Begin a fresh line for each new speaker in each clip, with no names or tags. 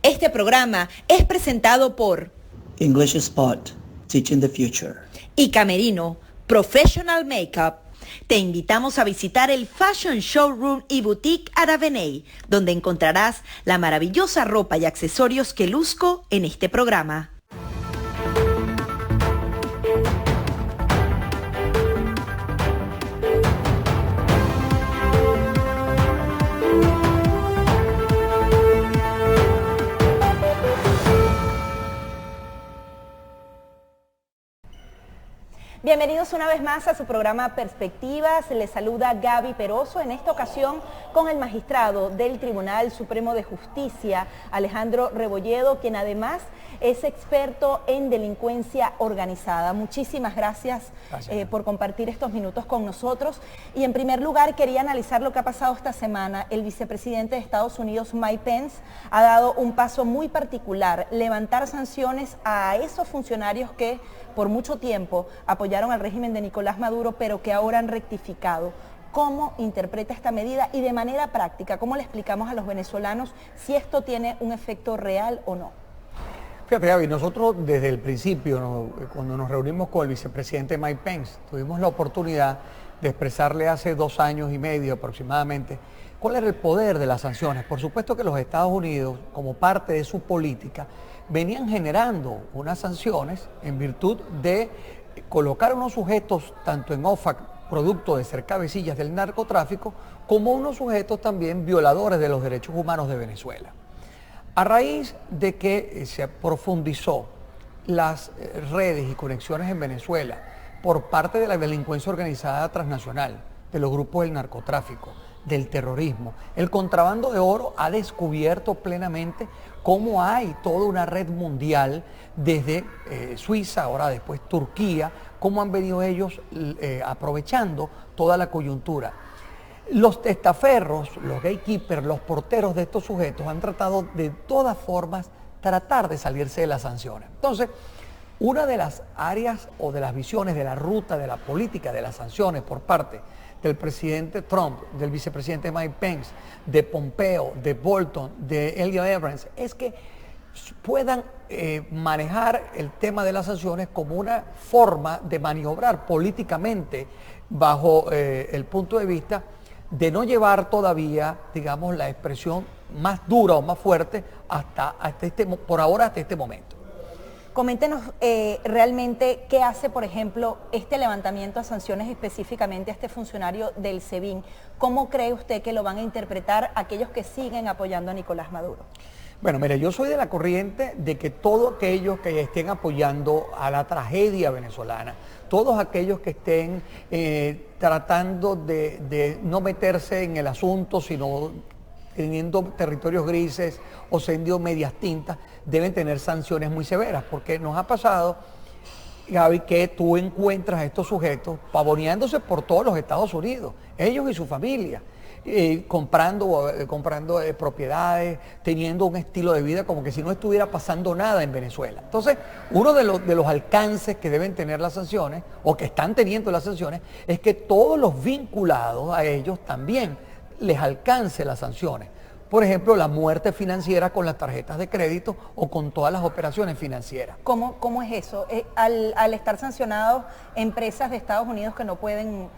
Este programa es presentado por
English Spot, Teaching the Future.
y Camerino, Professional Makeup. Te invitamos a visitar el Fashion Showroom y Boutique Araveney, donde encontrarás la maravillosa ropa y accesorios que luzco en este programa. Bienvenidos una vez más a su programa Perspectivas. Les saluda Gaby Peroso, en esta ocasión con el magistrado del Tribunal Supremo de Justicia, Alejandro Rebolledo, quien además es experto en delincuencia organizada. Muchísimas gracias por compartir estos minutos con nosotros. Y en primer lugar quería analizar lo que ha pasado esta semana. El vicepresidente de Estados Unidos, Mike Pence, ha dado un paso muy particular: levantar sanciones a esos funcionarios que por mucho tiempo apoyaron al régimen de Nicolás Maduro, pero que ahora han rectificado. ¿Cómo interpreta esta medida y de manera práctica, cómo le explicamos a los venezolanos si esto tiene un efecto real o no?
Fíjate, Gaby, nosotros desde el principio, cuando nos reunimos con el vicepresidente Mike Pence, tuvimos la oportunidad de expresarle hace 2 años y medio aproximadamente cuál era el poder de las sanciones. Por supuesto que los Estados Unidos, como parte de su política, venían generando unas sanciones en virtud de colocar unos sujetos tanto en OFAC, producto de ser cabecillas del narcotráfico, como unos sujetos también violadores de los derechos humanos de Venezuela. A raíz de que se profundizó las redes y conexiones en Venezuela por parte de la delincuencia organizada transnacional, de los grupos del narcotráfico, del terrorismo, el contrabando de oro ha descubierto plenamente cómo hay toda una red mundial desde Suiza, ahora después Turquía, cómo han venido ellos aprovechando toda la coyuntura. Los testaferros, los gatekeepers, los porteros de estos sujetos han tratado de todas formas tratar de salirse de las sanciones. Entonces, una de las áreas o de las visiones de la ruta de la política de las sanciones por parte del presidente Trump, del vicepresidente Mike Pence, de Pompeo, de Bolton, de Elliot Abrams, es que puedan manejar el tema de las sanciones como una forma de maniobrar políticamente bajo el punto de vista de no llevar todavía, digamos, la expresión más dura o más fuerte por ahora hasta este momento.
Coméntenos realmente qué hace, por ejemplo, este levantamiento a sanciones específicamente a este funcionario del SEBIN. ¿Cómo cree usted que lo van a interpretar aquellos que siguen apoyando a Nicolás Maduro?
Bueno, mire, yo soy de la corriente de que todos aquellos que estén apoyando a la tragedia venezolana, todos aquellos que estén tratando de no meterse en el asunto, sino teniendo territorios grises o siendo medias tintas, deben tener sanciones muy severas, porque nos ha pasado, Gaby, que tú encuentras a estos sujetos pavoneándose por todos los Estados Unidos, ellos y su familia, comprando propiedades, teniendo un estilo de vida como que si no estuviera pasando nada en Venezuela. Entonces, uno de los alcances que deben tener las sanciones, o que están teniendo las sanciones, es que todos los vinculados a ellos también les alcance las sanciones. Por ejemplo, la muerte financiera con las tarjetas de crédito o con todas las operaciones financieras.
¿Cómo es eso? Al estar sancionados empresas de Estados Unidos que no pueden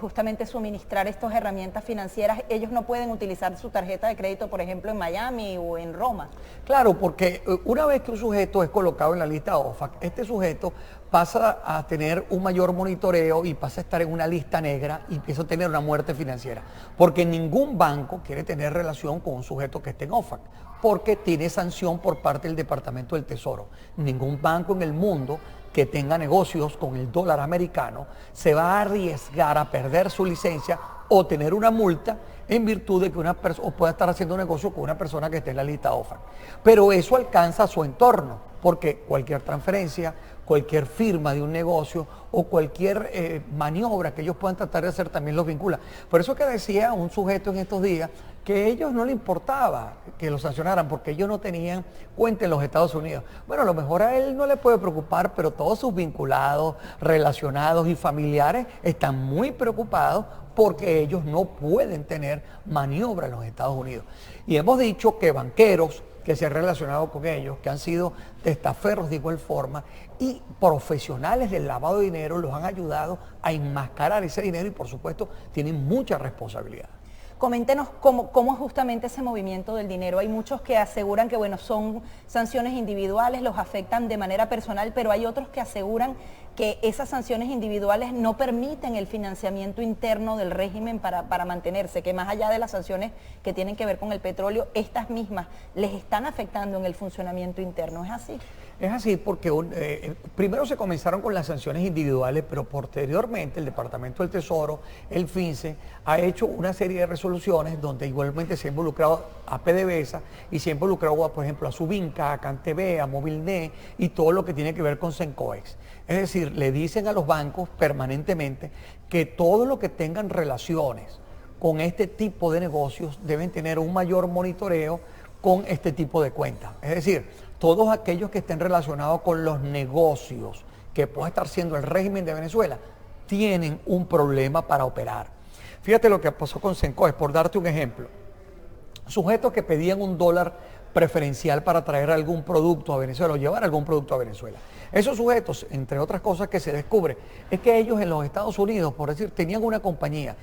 justamente suministrar estas herramientas financieras, ellos no pueden utilizar su tarjeta de crédito, por ejemplo, en Miami o en Roma.
Claro, porque una vez que un sujeto es colocado en la lista OFAC, este sujeto pasa a tener un mayor monitoreo y pasa a estar en una lista negra y empieza a tener una muerte financiera. Porque ningún banco quiere tener relación con un sujeto que esté en OFAC, porque tiene sanción por parte del Departamento del Tesoro. Ningún banco en el mundo que tenga negocios con el dólar americano se va a arriesgar a perder su licencia o tener una multa en virtud de que una persona pueda estar haciendo negocio con una persona que esté en la lista OFAC. Pero eso alcanza a su entorno, porque cualquier transferencia, cualquier firma de un negocio o cualquier maniobra que ellos puedan tratar de hacer también los vincula. Por eso que decía un sujeto en estos días que a ellos no les importaba que los sancionaran porque ellos no tenían cuenta en los Estados Unidos. Bueno, a lo mejor a él no le puede preocupar, pero todos sus vinculados, relacionados y familiares están muy preocupados porque ellos no pueden tener maniobra en los Estados Unidos. Y hemos dicho que banqueros, que se han relacionado con ellos, que han sido testaferros de igual forma, y profesionales del lavado de dinero los han ayudado a enmascarar ese dinero y por supuesto tienen mucha responsabilidad.
Coméntenos cómo es justamente ese movimiento del dinero. Hay muchos que aseguran que bueno, son sanciones individuales, los afectan de manera personal, pero hay otros que aseguran que esas sanciones individuales no permiten el financiamiento interno del régimen para mantenerse, que más allá de las sanciones que tienen que ver con el petróleo, estas mismas les están afectando en el funcionamiento interno. ¿Es así?
Es así porque primero se comenzaron con las sanciones individuales, pero posteriormente el Departamento del Tesoro, el FINCE, ha hecho una serie de resoluciones donde igualmente se ha involucrado a PDVSA y se ha involucrado, por ejemplo, a Subinca, a CanTV, a Movilnet y todo lo que tiene que ver con Sencoex. Es decir, le dicen a los bancos permanentemente que todo lo que tengan relaciones con este tipo de negocios deben tener un mayor monitoreo con este tipo de cuentas. Es decir, todos aquellos que estén relacionados con los negocios que pueda estar siendo el régimen de Venezuela tienen un problema para operar. Fíjate lo que pasó con Sencoex, por darte un ejemplo. Sujetos que pedían $1 preferencial para traer algún producto a Venezuela o llevar algún producto a Venezuela. Esos sujetos, entre otras cosas que se descubre, es que ellos en los Estados Unidos, por decir, tenían una compañía.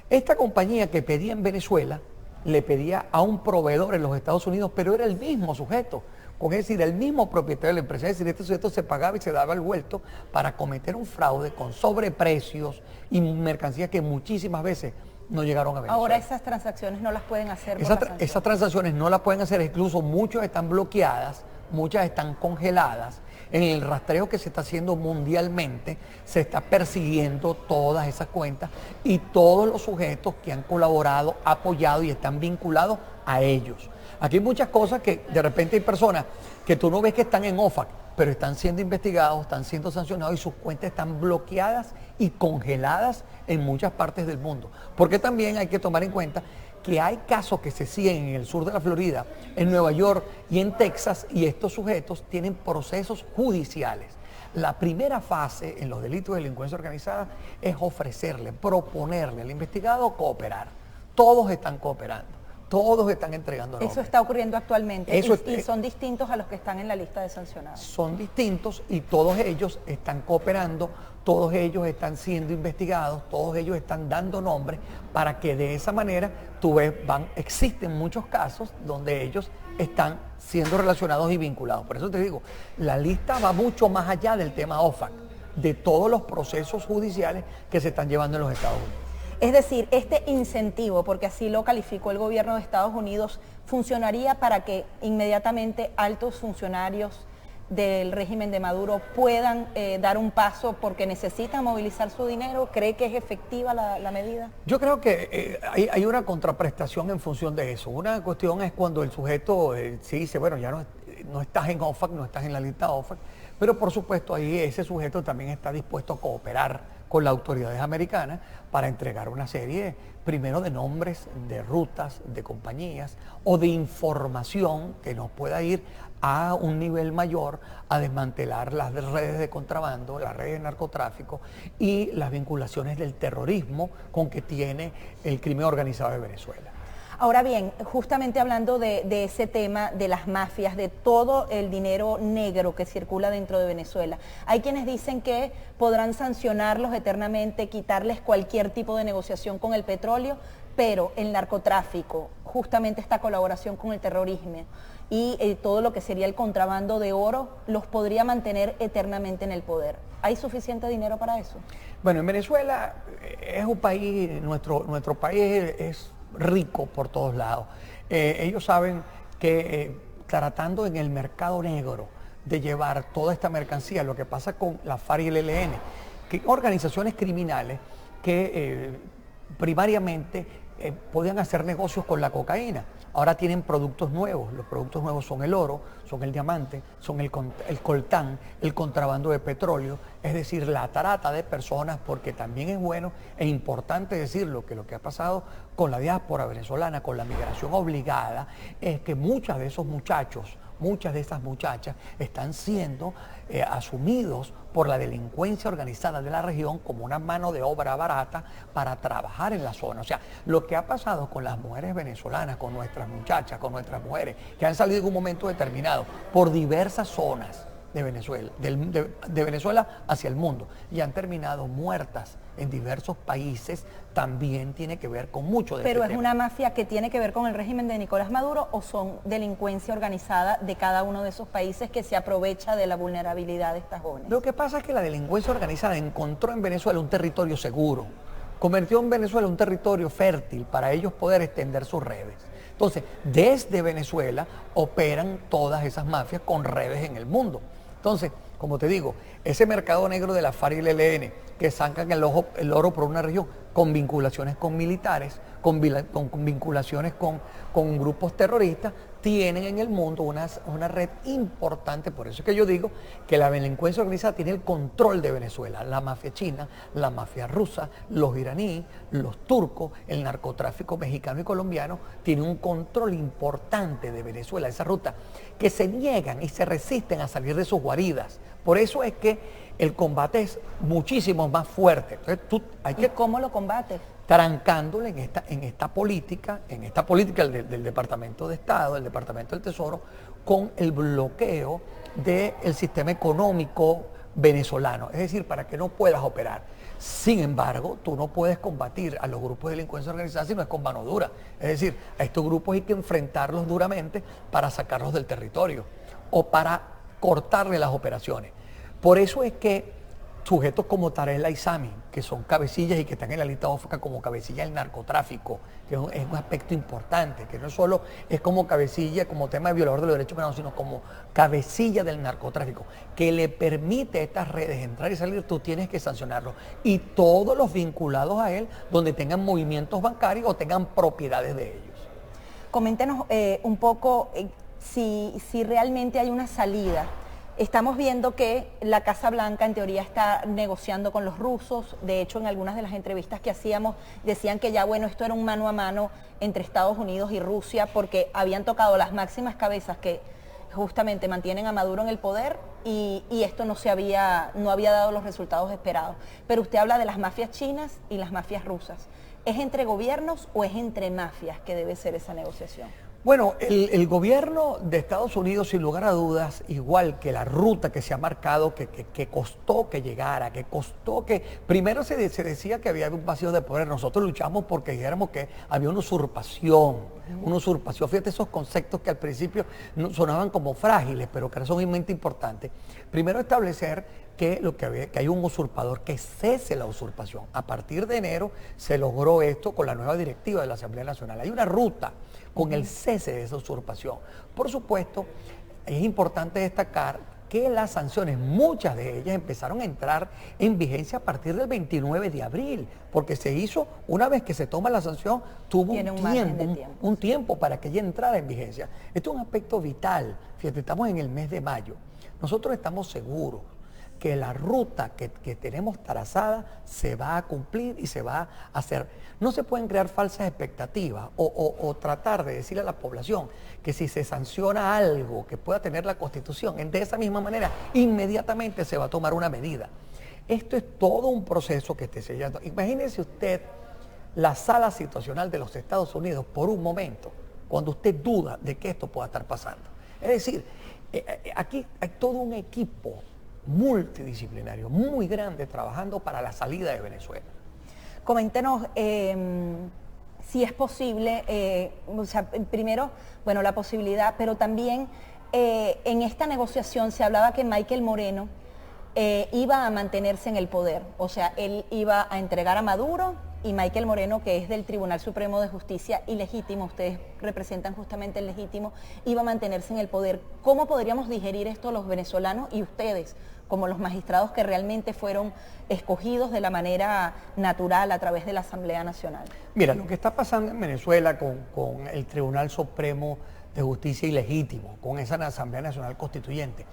Esta compañía que pedía en Venezuela, le pedía a un proveedor en los Estados Unidos, pero era el mismo sujeto, es decir, el mismo propietario de la empresa. Es decir, este sujeto se pagaba y se daba el vuelto para cometer un fraude con sobreprecios y mercancías que muchísimas veces no llegaron a Venezuela.
Ahora esas transacciones no las pueden hacer.
Esas transacciones no las pueden hacer, incluso muchas están bloqueadas, muchas están congeladas. En el rastreo que se está haciendo mundialmente, se está persiguiendo todas esas cuentas y todos los sujetos que han colaborado, apoyado y están vinculados a ellos. Aquí hay muchas cosas que de repente hay personas que tú no ves que están en OFAC, pero están siendo investigados, están siendo sancionados y sus cuentas están bloqueadas y congeladas en muchas partes del mundo. Porque también hay que tomar en cuenta que hay casos que se siguen en el sur de la Florida, en Nueva York y en Texas, y estos sujetos tienen procesos judiciales. La primera fase en los delitos de delincuencia organizada es ofrecerle, proponerle al investigado cooperar. Todos están cooperando. Todos están entregando nombres.
Eso está ocurriendo actualmente y son distintos a los que están en la lista de sancionados.
Son distintos y todos ellos están cooperando, todos ellos están siendo investigados, todos ellos están dando nombres para que de esa manera tú ves, existen muchos casos donde ellos están siendo relacionados y vinculados. Por eso te digo, la lista va mucho más allá del tema OFAC, de todos los procesos judiciales que se están llevando en los Estados Unidos.
Es decir, este incentivo, porque así lo calificó el gobierno de Estados Unidos, funcionaría para que inmediatamente altos funcionarios del régimen de Maduro puedan dar un paso porque necesitan movilizar su dinero. ¿Cree que es efectiva la medida?
Yo creo que hay una contraprestación en función de eso. Una cuestión es cuando el sujeto sí dice, bueno, ya no estás en OFAC, no estás en la lista OFAC, pero por supuesto ahí ese sujeto también está dispuesto a cooperar con las autoridades americanas para entregar una serie, primero de nombres, de rutas, de compañías o de información que nos pueda ir a un nivel mayor a desmantelar las redes de contrabando, las redes de narcotráfico y las vinculaciones del terrorismo con que tiene el crimen organizado de Venezuela.
Ahora bien, justamente hablando de ese tema de las mafias, de todo el dinero negro que circula dentro de Venezuela, hay quienes dicen que podrán sancionarlos eternamente, quitarles cualquier tipo de negociación con el petróleo, pero el narcotráfico, justamente esta colaboración con el terrorismo y todo lo que sería el contrabando de oro, los podría mantener eternamente en el poder. ¿Hay suficiente dinero para eso?
Bueno, en Venezuela es un país, nuestro país es rico por todos lados. Ellos saben que tratando en el mercado negro de llevar toda esta mercancía, lo que pasa con la FARC y el ELN, que organizaciones criminales que primariamente podían hacer negocios con la cocaína. Ahora tienen productos nuevos. Los productos nuevos son el oro, son el diamante, son el coltán, el contrabando de petróleo, es decir, la trata de personas, porque también es bueno e importante decirlo que lo que ha pasado con la diáspora venezolana, con la migración obligada, es que muchos de esos muchachos muchas de esas muchachas están siendo asumidos por la delincuencia organizada de la región como una mano de obra barata para trabajar en la zona. O sea, lo que ha pasado con las mujeres venezolanas, con nuestras muchachas, con nuestras mujeres, que han salido en un momento determinado por diversas zonas de Venezuela, de Venezuela hacia el mundo, y han terminado muertas en diversos países, también tiene que ver con mucho de
¿Pero
este
es
tema.
una mafia que tiene que ver con el régimen de Nicolás Maduro o son delincuencia organizada de cada uno de esos países que se aprovecha de la vulnerabilidad de estas jóvenes?
Lo que pasa es que la delincuencia organizada encontró en Venezuela un territorio seguro, convirtió en Venezuela un territorio fértil para ellos poder extender sus redes. Entonces, desde Venezuela operan todas esas mafias con redes en el mundo. Entonces, como te digo, ese mercado negro de la FARC y el ELN, que sacan el oro por una región, con vinculaciones con militares, con vinculaciones con grupos terroristas, tienen en el mundo una red importante. Por eso es que yo digo que la delincuencia organizada tiene el control de Venezuela. La mafia china, la mafia rusa, los iraníes, los turcos, el narcotráfico mexicano y colombiano, tienen un control importante de Venezuela, esa ruta, que se niegan y se resisten a salir de sus guaridas. Por eso es que el combate es muchísimo más fuerte. Entonces,
¿Y cómo lo combates?
Trancándole en esta política del Departamento de Estado, del Departamento del Tesoro, con el bloqueo del sistema económico venezolano, es decir, para que no puedas operar. Sin embargo, tú no puedes combatir a los grupos de delincuencia organizada si no es con mano dura. Es decir, a estos grupos hay que enfrentarlos duramente para sacarlos del territorio o para cortarle las operaciones. Por eso es que sujetos como Tarek El Aissami, que son cabecillas y que están en la lista OFCA como cabecilla del narcotráfico, que es un aspecto importante, que no solo es como cabecilla, como tema de violador de los derechos humanos, sino como cabecilla del narcotráfico, que le permite a estas redes entrar y salir, tú tienes que sancionarlo. Y todos los vinculados a él, donde tengan movimientos bancarios o tengan propiedades de ellos.
Coméntenos un poco si realmente hay una salida. Estamos viendo que la Casa Blanca en teoría está negociando con los rusos. De hecho, en algunas de las entrevistas que hacíamos decían que ya, bueno, esto era un mano a mano entre Estados Unidos y Rusia porque habían tocado las máximas cabezas que justamente mantienen a Maduro en el poder y esto no había dado los resultados esperados. Pero usted habla de las mafias chinas y las mafias rusas. ¿Es entre gobiernos o es entre mafias que debe ser esa negociación?
Bueno, el gobierno de Estados Unidos, sin lugar a dudas, igual que la ruta que se ha marcado, que costó que llegara, que costó que... Primero se decía que había un vacío de poder. Nosotros luchamos porque dijéramos que había una usurpación. Fíjate esos conceptos que al principio sonaban como frágiles, pero que son sumamente importantes. Primero establecer que hay un usurpador, que cese la usurpación. A partir de enero se logró esto con la nueva directiva de la Asamblea Nacional. Hay una ruta con el cese de esa usurpación. Por supuesto, es importante destacar que las sanciones, muchas de ellas empezaron a entrar en vigencia a partir del 29 de abril, porque se hizo, una vez que se toma la sanción, tuvo un tiempo para que ella entrara en vigencia. Esto es un aspecto vital. Fíjate, estamos en el mes de mayo. Nosotros estamos seguros que la ruta que tenemos trazada se va a cumplir y se va a hacer. No se pueden crear falsas expectativas o tratar de decirle a la población que si se sanciona algo que pueda tener la Constitución, de esa misma manera inmediatamente se va a tomar una medida. Esto es todo un proceso que esté sellando. Imagínese usted la sala situacional de los Estados Unidos por un momento, cuando usted duda de que esto pueda estar pasando. Es decir, aquí hay todo un equipo multidisciplinario, muy grande, trabajando para la salida de Venezuela.
Coméntenos si es posible, primero, bueno, la posibilidad, pero también en esta negociación se hablaba que Michael Moreno iba a mantenerse en el poder, o sea, él iba a entregar a Maduro y Michael Moreno, que es del Tribunal Supremo de Justicia ilegítimo, ustedes representan justamente el legítimo, iba a mantenerse en el poder. ¿Cómo podríamos digerir esto los venezolanos y ustedes, como los magistrados que realmente fueron escogidos de la manera natural a través de la Asamblea Nacional?
Mira, lo que está pasando en Venezuela con el Tribunal Supremo de Justicia ilegítimo, con esa Asamblea Nacional Constituyente,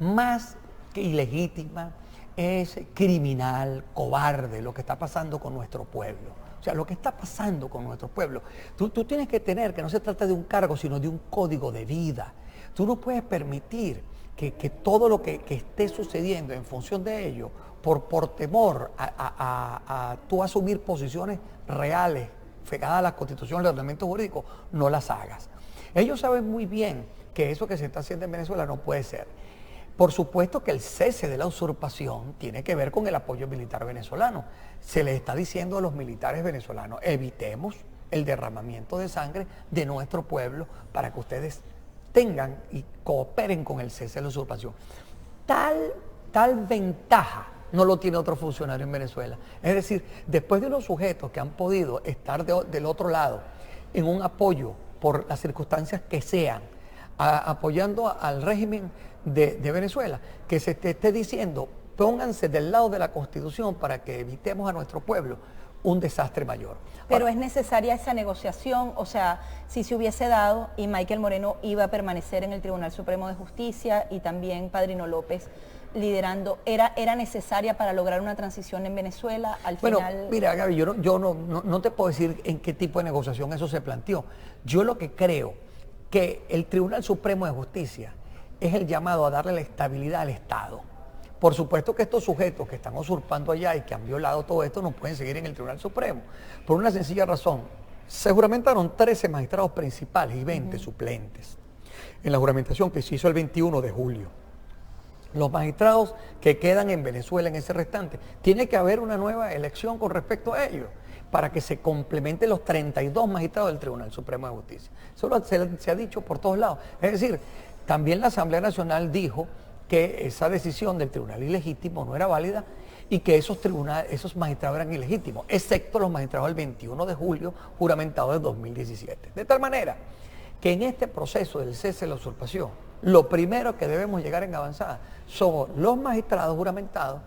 más que ilegítima, es criminal, cobarde lo que está pasando con nuestro pueblo. O sea, lo que está pasando con nuestro pueblo. Tú tienes que tener que no se trata de un cargo, sino de un código de vida. Tú no puedes permitir que todo lo que esté sucediendo en función de ello, por temor a tú asumir posiciones reales, pegadas a la Constitución, al ordenamiento jurídico, no las hagas. Ellos saben muy bien que eso que se está haciendo en Venezuela no puede ser. Por supuesto que el cese de la usurpación tiene que ver con el apoyo militar venezolano. Se les está diciendo a los militares venezolanos, evitemos el derramamiento de sangre de nuestro pueblo para que ustedes tengan y cooperen con el cese de la usurpación. Tal ventaja no lo tiene otro funcionario en Venezuela. Es decir, después de unos sujetos que han podido estar del otro lado en un apoyo por las circunstancias que sean, apoyando al régimen de Venezuela, que se te esté diciendo, pónganse del lado de la Constitución para que evitemos a nuestro pueblo un desastre mayor.
Pero es necesaria esa negociación, o sea, si se hubiese dado y Michael Moreno iba a permanecer en el Tribunal Supremo de Justicia y también Padrino López liderando, ¿era necesaria para lograr una transición en Venezuela? Al final...
Mira, Gaby, yo no te puedo decir en qué tipo de negociación eso se planteó. Yo lo que creo que el Tribunal Supremo de Justicia es el llamado a darle la estabilidad al Estado. Por supuesto que estos sujetos que están usurpando allá y que han violado todo esto no pueden seguir en el Tribunal Supremo. Por una sencilla razón. Se juramentaron 13 magistrados principales y 20 suplentes en la juramentación que se hizo el 21 de julio. Los magistrados que quedan en Venezuela en ese restante, tiene que haber una nueva elección con respecto a ellos para que se complementen los 32 magistrados del Tribunal Supremo de Justicia. Eso se ha dicho por todos lados. Es decir, también la Asamblea Nacional dijo que esa decisión del tribunal ilegítimo no era válida y que esos magistrados eran ilegítimos, excepto los magistrados del 21 de julio juramentados de 2017. De tal manera que en este proceso del cese de la usurpación, lo primero que debemos llegar en avanzada son los magistrados juramentados,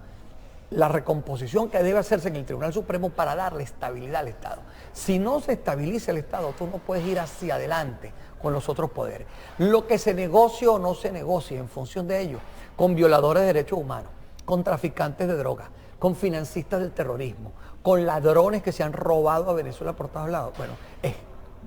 la recomposición que debe hacerse en el Tribunal Supremo para darle estabilidad al Estado. Si no se estabiliza el Estado, tú no puedes ir hacia adelante con los otros poderes. Lo que se negocie o no se negocie en función de ello, con violadores de derechos humanos, con traficantes de drogas, con financistas del terrorismo, con ladrones que se han robado a Venezuela por todos lados. Bueno, es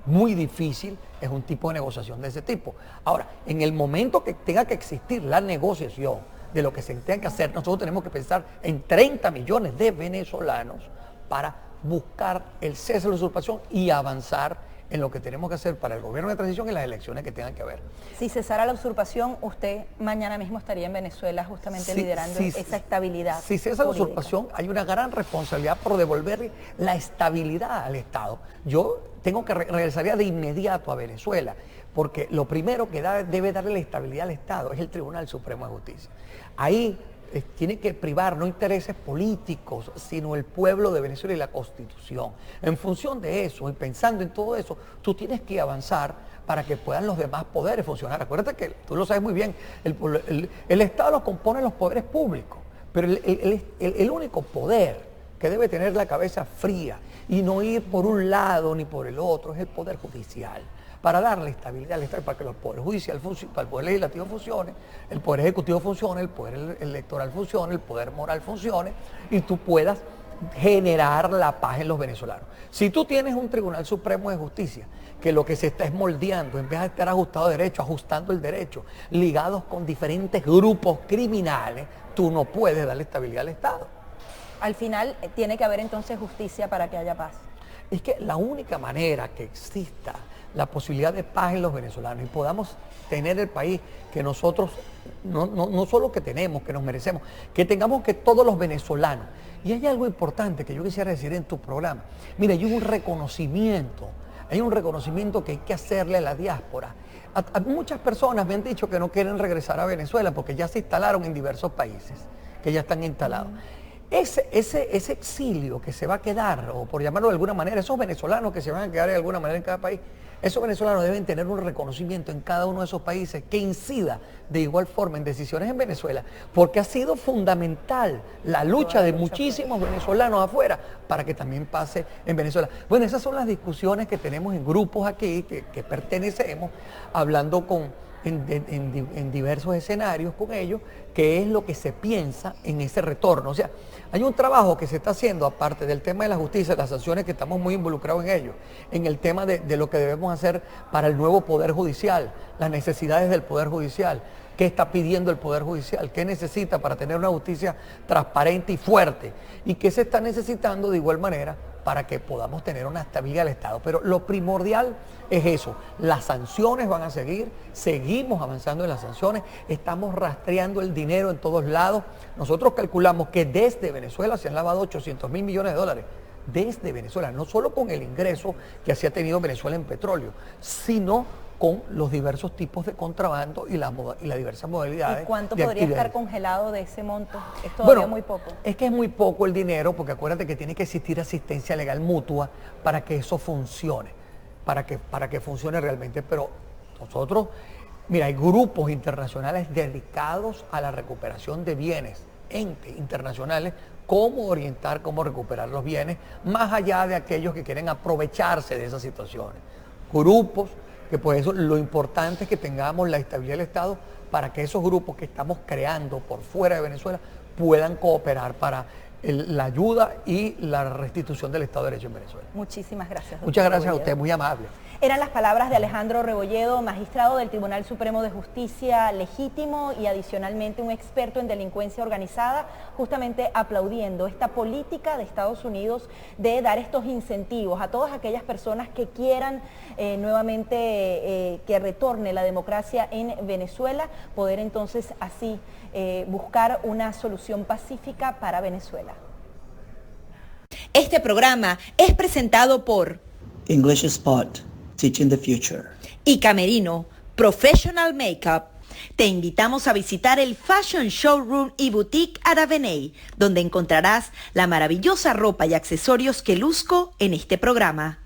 muy difícil, es un tipo de negociación de ese tipo. Ahora, en el momento que tenga que existir la negociación de lo que se tenga que hacer, nosotros tenemos que pensar en 30 millones de venezolanos para buscar el cese de la usurpación y avanzar en lo que tenemos que hacer para el gobierno de transición y las elecciones que tengan que haber.
Si cesara la usurpación, usted mañana mismo estaría en Venezuela justamente liderando esa estabilidad.
Si cesa la usurpación, hay una gran responsabilidad por devolverle la estabilidad al Estado. Yo tengo que regresaría de inmediato a Venezuela, porque lo primero que debe darle la estabilidad al Estado es el Tribunal Supremo de Justicia. Ahí tiene que privar no intereses políticos, sino el pueblo de Venezuela y la Constitución. En función de eso y pensando en todo eso, tú tienes que avanzar para que puedan los demás poderes funcionar. Acuérdate que tú lo sabes muy bien, el Estado lo componen los poderes públicos, pero el único poder que debe tener la cabeza fría y no ir por un lado ni por el otro es el Poder Judicial, para darle estabilidad al Estado, para que el Poder Judicial funcione, para el Poder Legislativo funcione, el Poder Ejecutivo funcione, el Poder Electoral funcione, el Poder Moral funcione, y tú puedas generar la paz en los venezolanos. Si tú tienes un Tribunal Supremo de Justicia, que lo que se está es moldeando, en vez de estar ajustado de derecho, ajustando el derecho, ligados con diferentes grupos criminales, tú no puedes darle estabilidad al Estado.
Al final tiene que haber entonces justicia para que haya paz.
Es que la única manera que exista la posibilidad de paz en los venezolanos y podamos tener el país que nosotros, no solo que tenemos, que nos merecemos, que tengamos que todos los venezolanos. Y hay algo importante que yo quisiera decir en tu programa. Mira, hay un reconocimiento que hay que hacerle a la diáspora. A muchas personas me han dicho que no quieren regresar a Venezuela porque ya se instalaron en diversos países, que ya están instalados. Ese exilio que se va a quedar, o por llamarlo de alguna manera, esos venezolanos que se van a quedar de alguna manera en cada país, esos venezolanos deben tener un reconocimiento en cada uno de esos países que incida de igual forma en decisiones en Venezuela, porque ha sido fundamental la lucha de muchísimos venezolanos afuera para que también pase en Venezuela. Bueno, esas son las discusiones que tenemos en grupos aquí, que pertenecemos, hablando en diversos escenarios con ellos, que es lo que se piensa en ese retorno. O sea, hay un trabajo que se está haciendo, aparte del tema de la justicia, las sanciones, que estamos muy involucrados en ello, en el tema de lo que debemos hacer para el nuevo Poder Judicial, las necesidades del Poder Judicial. ¿Qué está pidiendo el Poder Judicial? ¿Qué necesita para tener una justicia transparente y fuerte? ¿Y qué se está necesitando de igual manera para que podamos tener una estabilidad del Estado? Pero lo primordial es eso. Las sanciones van a seguir, seguimos avanzando en las sanciones, estamos rastreando el dinero en todos lados. Nosotros calculamos que desde Venezuela se han lavado 800 mil millones de dólares. Desde Venezuela, no solo con el ingreso que así ha tenido Venezuela en petróleo, sino con los diversos tipos de contrabando y las diversas modalidades.
¿Y cuánto
de
podría
actividades.
estar congelado de ese monto? Es todavía muy poco.
Es que es muy poco el dinero, porque acuérdate que tiene que existir asistencia legal mutua para que eso funcione, para que funcione realmente. Pero nosotros, mira, hay grupos internacionales dedicados a la recuperación de bienes, entes internacionales, cómo orientar, cómo recuperar los bienes, más allá de aquellos que quieren aprovecharse de esas situaciones. Grupos que por eso lo importante es que tengamos la estabilidad del Estado para que esos grupos que estamos creando por fuera de Venezuela puedan cooperar para la ayuda y la restitución del Estado de Derecho en Venezuela.
Muchísimas gracias, doctor
Muchas gracias a
Rebolledo.
usted, muy amable.
Eran las palabras de Alejandro Rebolledo, magistrado del Tribunal Supremo de Justicia legítimo y adicionalmente un experto en delincuencia organizada, justamente aplaudiendo esta política de Estados Unidos de dar estos incentivos a todas aquellas personas que quieran nuevamente que retorne la democracia en Venezuela, poder entonces así buscar una solución pacífica para Venezuela. Este programa es presentado por
English Spot, Teaching the Future.
y Camerino Professional Makeup. Te invitamos a visitar el Fashion Showroom y Boutique Araveney, donde encontrarás la maravillosa ropa y accesorios que luzco en este programa.